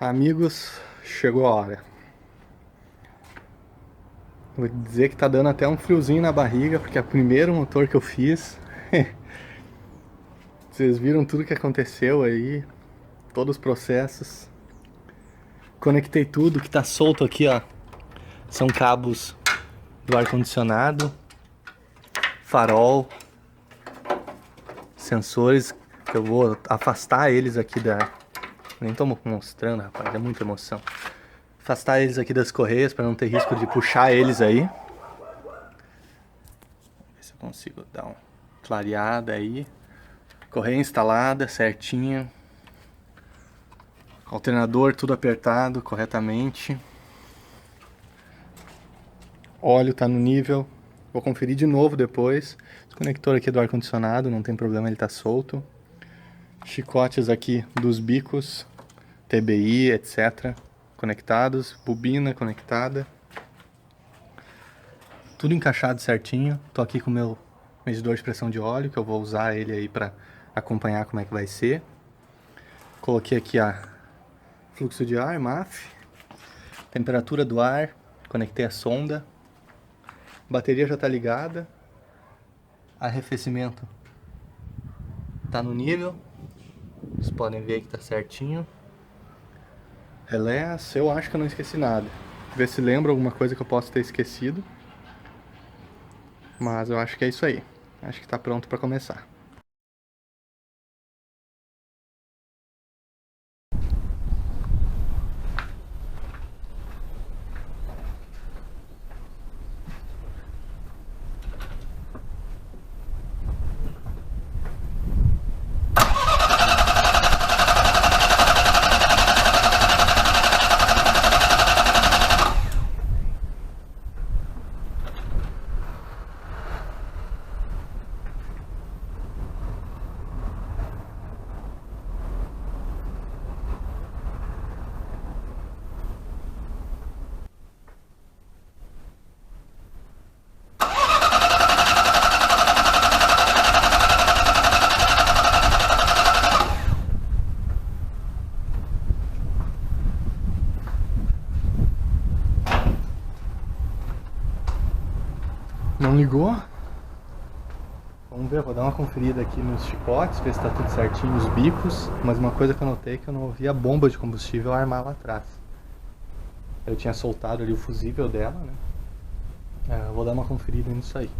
Amigos, chegou a hora. Vou dizer que tá dando até um friozinho na barriga, porque é o primeiro motor que eu fiz. Vocês viram tudo que aconteceu aí, todos os processos. Conectei tudo que tá solto aqui, ó. São cabos do ar-condicionado, farol, sensores, que eu vou afastar eles aqui da... Nem tô mostrando, rapaz, é muita emoção. Afastar eles aqui das correias para não ter risco de puxar eles aí. Ver se eu consigo dar uma clareada aí. Correia instalada certinha. Alternador tudo apertado corretamente. Óleo tá no nível. Vou conferir de novo depois. Esse conector aqui é do ar-condicionado, não tem problema, ele tá solto. Chicotes aqui dos bicos, TBI, etc. Conectados, bobina conectada. Tudo encaixado certinho. Tô aqui com o meu medidor de pressão de óleo, que eu vou usar ele aí para acompanhar como é que vai ser. Coloquei aqui a fluxo de ar, MAF, temperatura do ar, conectei a sonda, bateria já está ligada, arrefecimento está no nível, vocês podem ver que está certinho. Relés, eu acho que eu não esqueci nada. Ver se lembra alguma coisa que eu possa ter esquecido. Mas eu acho que é isso aí. Acho que está pronto para começar. Não ligou? Vamos ver, vou dar uma conferida aqui nos chicotes, ver se tá tudo certinho, os bicos. Mas uma coisa que eu notei é que eu não ouvi a bomba de combustível armar lá atrás. Eu tinha soltado ali o fusível dela, né? Eu vou dar uma conferida nisso aí.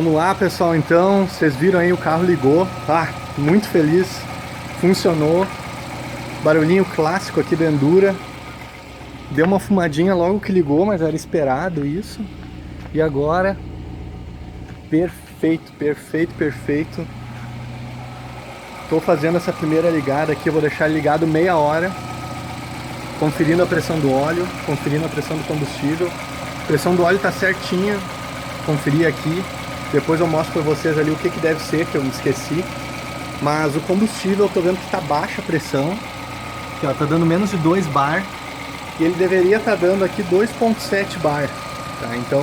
Vamos lá, pessoal, então, vocês viram aí, o carro ligou, muito feliz, funcionou, barulhinho clássico aqui da Endura, deu uma fumadinha logo que ligou, mas era esperado isso, e agora, perfeito, perfeito, perfeito, tô fazendo essa primeira ligada aqui, eu vou deixar ligado meia hora, conferindo a pressão do óleo, conferindo a pressão do combustível, a pressão do óleo tá certinha, conferi aqui. Depois eu mostro pra vocês ali o que deve ser, que eu me esqueci. Mas o combustível eu tô vendo que tá baixa a pressão. Aqui, ó, tá dando menos de 2 bar. E ele deveria estar dando aqui 2,7 bar. Tá? Então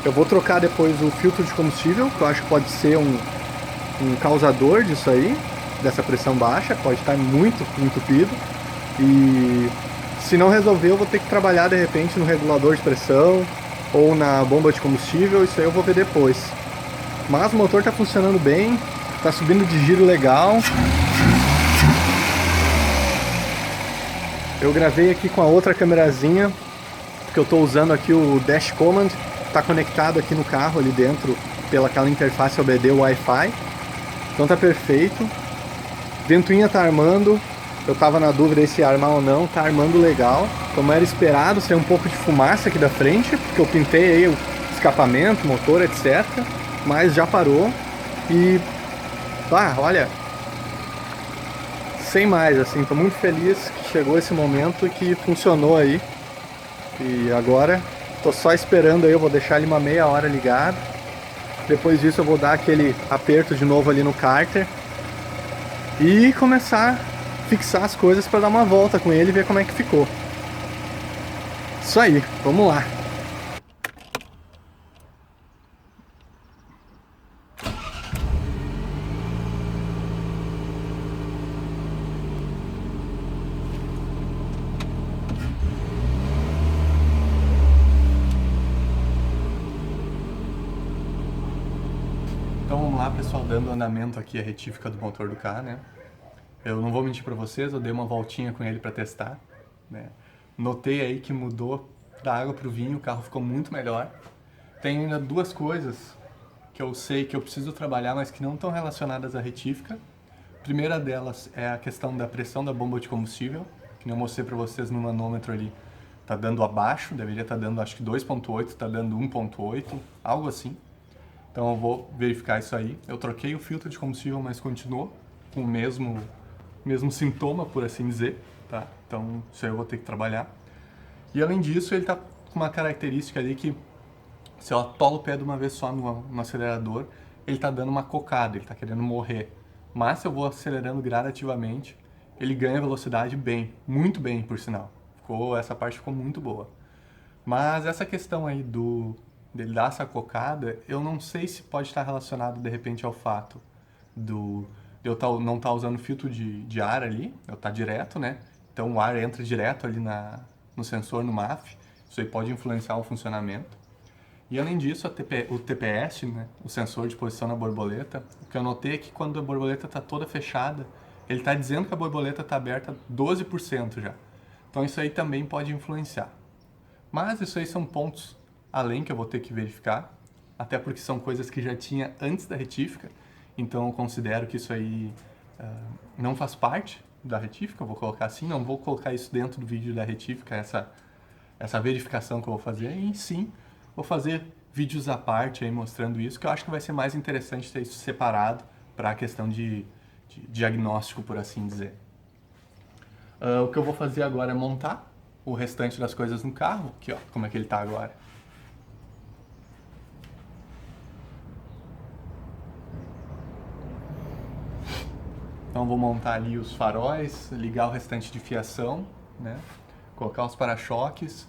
eu vou trocar depois o filtro de combustível, que eu acho que pode ser um causador disso aí, dessa pressão baixa. Pode estar muito entupido. E se não resolver, eu vou ter que trabalhar de repente no regulador de pressão ou na bomba de combustível. Isso aí eu vou ver depois. Mas o motor tá funcionando bem, tá subindo de giro legal. Eu gravei aqui com a outra câmerazinha, que eu tô usando aqui o Dash Command, tá conectado aqui no carro ali dentro pela aquela interface OBD Wi-Fi. Então tá perfeito. Ventoinha tá armando, eu tava na dúvida se ia armar ou não, tá armando legal. Como era esperado, saiu um pouco de fumaça aqui da frente, porque eu pintei aí o escapamento, motor, etc. Mas já parou e, olha, sem mais, assim, tô muito feliz que chegou esse momento e que funcionou aí. E agora tô só esperando aí, eu vou deixar ele uma meia hora ligado. Depois disso eu vou dar aquele aperto de novo ali no cárter e começar a fixar as coisas para dar uma volta com ele e ver como é que ficou. Isso aí, vamos lá. Então vamos lá, pessoal, dando andamento aqui a retífica do motor do carro, né? Eu não vou mentir pra vocês, eu dei uma voltinha com ele pra testar, né? Notei aí que mudou da água pro vinho, o carro ficou muito melhor. Tem ainda duas coisas que eu sei que eu preciso trabalhar, mas que não estão relacionadas à retífica. A primeira delas é a questão da pressão da bomba de combustível, que eu mostrei pra vocês no manômetro ali. Tá dando abaixo, deveria estar dando acho que 2.8, tá dando 1.8, algo assim. Então eu vou verificar isso aí. Eu troquei o filtro de combustível, mas continuou com o mesmo sintoma, por assim dizer, tá? Então isso aí eu vou ter que trabalhar. E além disso, ele tá com uma característica ali que, se eu atolo o pé de uma vez só no acelerador, ele tá dando uma cocada, ele tá querendo morrer. Mas se eu vou acelerando gradativamente, ele ganha velocidade bem, muito bem, por sinal. Essa parte ficou muito boa. Mas essa questão aí dele dar essa cocada, eu não sei se pode estar relacionado de repente ao fato de eu não estar usando filtro de ar ali, eu estar direto, né? Então o ar entra direto ali no sensor, no MAF, isso aí pode influenciar o funcionamento. E além disso, o TPS, né? O sensor de posição na borboleta, o que eu notei é que quando a borboleta está toda fechada, ele está dizendo que a borboleta está aberta 12% já. Então isso aí também pode influenciar. Mas isso aí são pontos além que eu vou ter que verificar, até porque são coisas que já tinha antes da retífica, então eu considero que isso aí não faz parte da retífica, eu vou colocar assim, não vou colocar isso dentro do vídeo da retífica, essa verificação que eu vou fazer, e sim, vou fazer vídeos à parte aí mostrando isso, que eu acho que vai ser mais interessante ter isso separado para a questão de diagnóstico, por assim dizer. O que eu vou fazer agora é montar o restante das coisas no carro, aqui ó, como é que ele tá agora. Então vou montar ali os faróis, ligar o restante de fiação, né? Colocar os para-choques,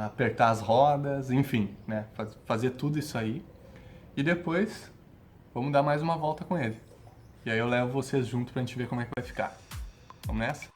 apertar as rodas, enfim, né? Fazer tudo isso aí. E depois vamos dar mais uma volta com ele. E aí eu levo vocês junto pra gente ver como é que vai ficar. Vamos nessa?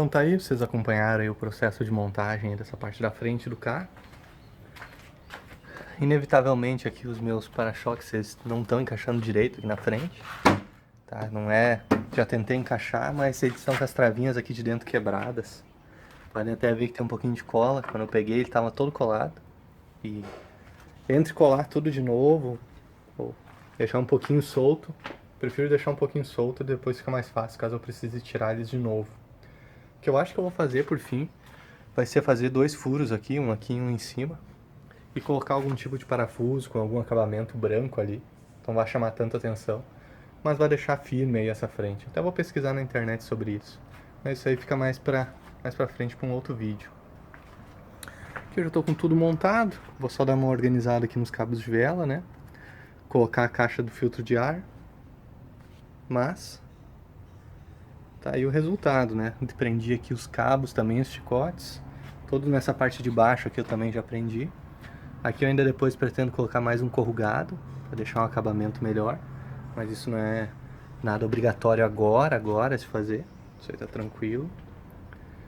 Então tá aí, vocês acompanharam aí o processo de montagem dessa parte da frente do carro. Inevitavelmente aqui os meus para-choques eles não estão encaixando direito aqui na frente, tá? Não é... Já tentei encaixar, mas eles estão com as travinhas aqui de dentro quebradas. Podem até ver que tem um pouquinho de cola. Quando eu peguei ele estava todo colado. E entre colar tudo de novo ou deixar um pouquinho solto, prefiro deixar um pouquinho solto e depois fica mais fácil caso eu precise tirar eles de novo. O que eu acho que eu vou fazer por fim vai ser fazer 2 furos aqui um e um em cima, e colocar algum tipo de parafuso com algum acabamento branco ali. Então vai chamar tanta atenção, mas vai deixar firme aí essa frente. Até vou pesquisar na internet sobre isso, mas isso aí fica mais pra frente para um outro vídeo. Aqui eu já estou com tudo montado, vou só dar uma organizada aqui nos cabos de vela, né? Colocar a caixa do filtro de ar, mas tá aí o resultado, né? Prendi aqui os cabos também, os chicotes, todos nessa parte de baixo aqui eu também já prendi. Aqui eu ainda depois pretendo colocar mais um corrugado, para deixar um acabamento melhor, mas isso não é nada obrigatório agora se fazer, isso aí tá tranquilo.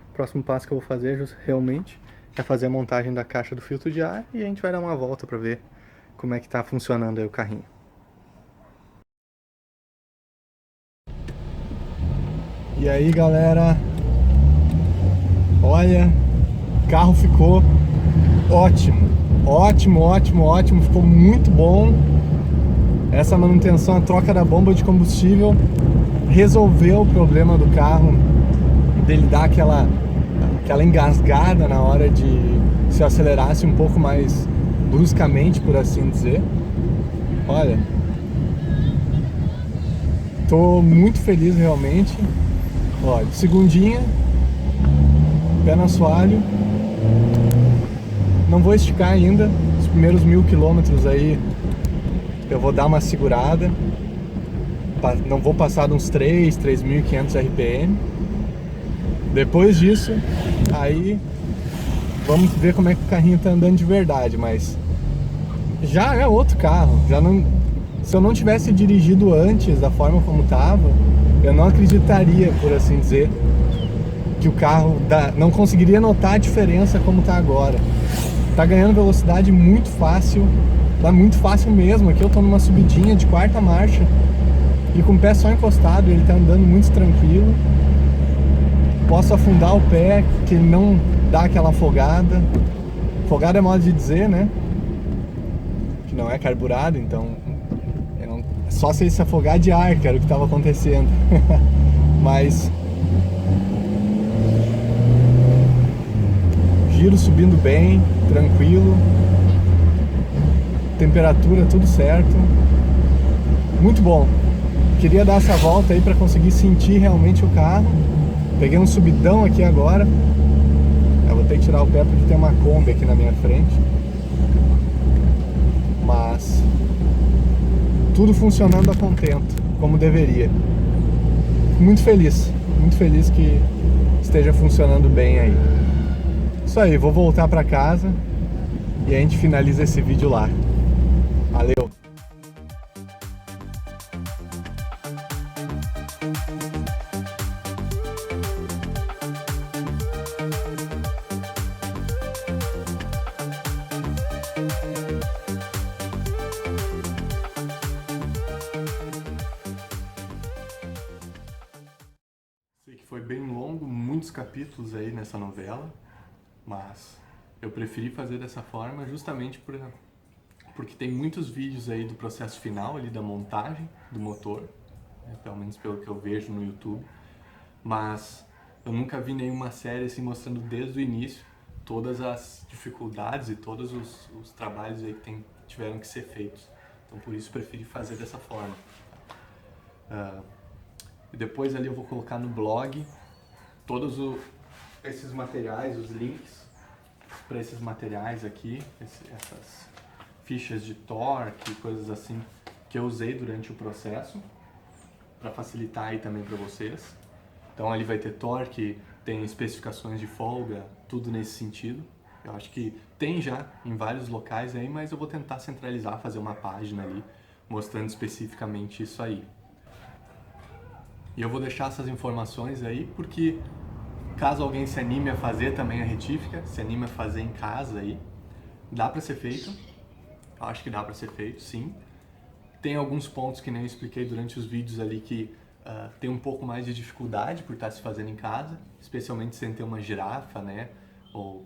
O próximo passo que eu vou fazer realmente é fazer a montagem da caixa do filtro de ar e a gente vai dar uma volta para ver como é que tá funcionando aí o carrinho. E aí galera, olha, o carro ficou ótimo, ficou muito bom. Essa manutenção, a troca da bomba de combustível resolveu o problema do carro, dele dar aquela engasgada na hora de se acelerasse um pouco mais bruscamente, por assim dizer. Olha, tô muito feliz realmente. Ó, de segundinha, pé no assoalho. Não vou esticar ainda, os primeiros 1000 quilômetros aí eu vou dar uma segurada. Não vou passar de uns 3.500 RPM. Depois disso, aí vamos ver como é que o carrinho tá andando de verdade, mas já é outro carro. Já não, se eu não tivesse dirigido antes da forma como tava, eu não acreditaria, por assim dizer, que o carro não conseguiria notar a diferença como tá agora. Tá ganhando velocidade muito fácil, tá muito fácil mesmo. Aqui eu tô numa subidinha de 4ª marcha e com o pé só encostado, ele tá andando muito tranquilo. Posso afundar o pé, que ele não dá aquela afogada. Afogada é modo de dizer, né? Que não é carburado, então só se ele se afogar de ar, que era o que estava acontecendo. Mas giro subindo bem, tranquilo. Temperatura tudo certo. Muito bom. Queria dar essa volta aí para conseguir sentir realmente o carro. Peguei um subidão aqui agora. Eu vou ter que tirar o pé porque tem uma Kombi aqui na minha frente. Mas tudo funcionando a contento, como deveria. Muito feliz que esteja funcionando bem aí. Isso aí, vou voltar para casa e a gente finaliza esse vídeo lá. Valeu! Sei que foi bem longo, muitos capítulos aí nessa novela, mas eu preferi fazer dessa forma justamente porque tem muitos vídeos aí do processo final ali da montagem do motor, né, pelo menos pelo que eu vejo no YouTube, mas eu nunca vi nenhuma série assim mostrando desde o início todas as dificuldades e todos os trabalhos aí que tiveram que ser feitos. Então por isso preferi fazer dessa forma. E depois ali eu vou colocar no blog todos esses materiais, os links para esses materiais aqui, essas fichas de torque, coisas assim que eu usei durante o processo, para facilitar aí também para vocês. Então ali vai ter torque, tem especificações de folga, tudo nesse sentido. Eu acho que tem já em vários locais aí, mas eu vou tentar centralizar, fazer uma página ali mostrando especificamente isso aí. E eu vou deixar essas informações aí porque Caso alguém se anime a fazer também a retífica, se anime a fazer em casa aí, dá para ser feito. Acho que dá para ser feito, sim. Tem alguns pontos que nem eu expliquei durante os vídeos ali que tem um pouco mais de dificuldade por estar se fazendo em casa, especialmente sem ter uma girafa, né? Ou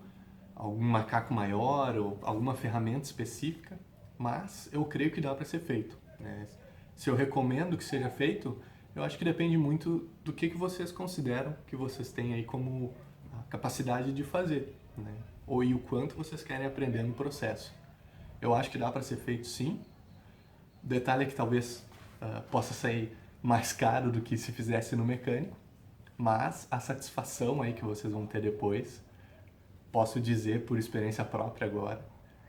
algum macaco maior, ou alguma ferramenta específica, mas eu creio que dá para ser feito, né? Se eu recomendo que seja feito, eu acho que depende muito do que vocês consideram que vocês têm aí como a capacidade de fazer, né? Ou e o quanto vocês querem aprender no processo. Eu acho que dá para ser feito sim. O detalhe é que talvez possa sair mais caro do que se fizesse no mecânico, mas a satisfação aí que vocês vão ter depois, posso dizer por experiência própria agora,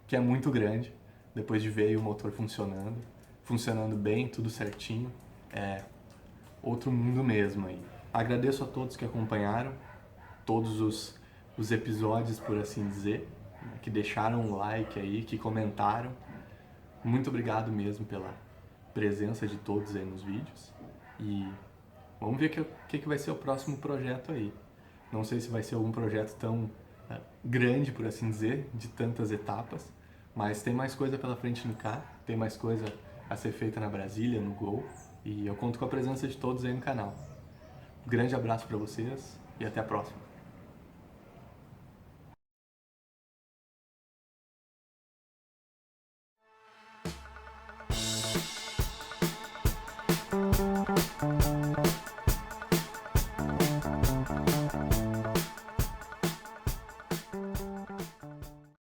que é muito grande, depois de ver o motor funcionando bem, tudo certinho, é outro mundo mesmo aí. Agradeço a todos que acompanharam, todos os episódios, por assim dizer, né, que deixaram um like aí, que comentaram. Muito obrigado mesmo pela presença de todos aí nos vídeos. E vamos ver o que vai ser o próximo projeto aí. Não sei se vai ser algum projeto tão grande, por assim dizer, de tantas etapas, mas tem mais coisa pela frente no carro, tem mais coisa a ser feita na Brasília, no Gol, e eu conto com a presença de todos aí no canal. Um grande abraço para vocês e até a próxima.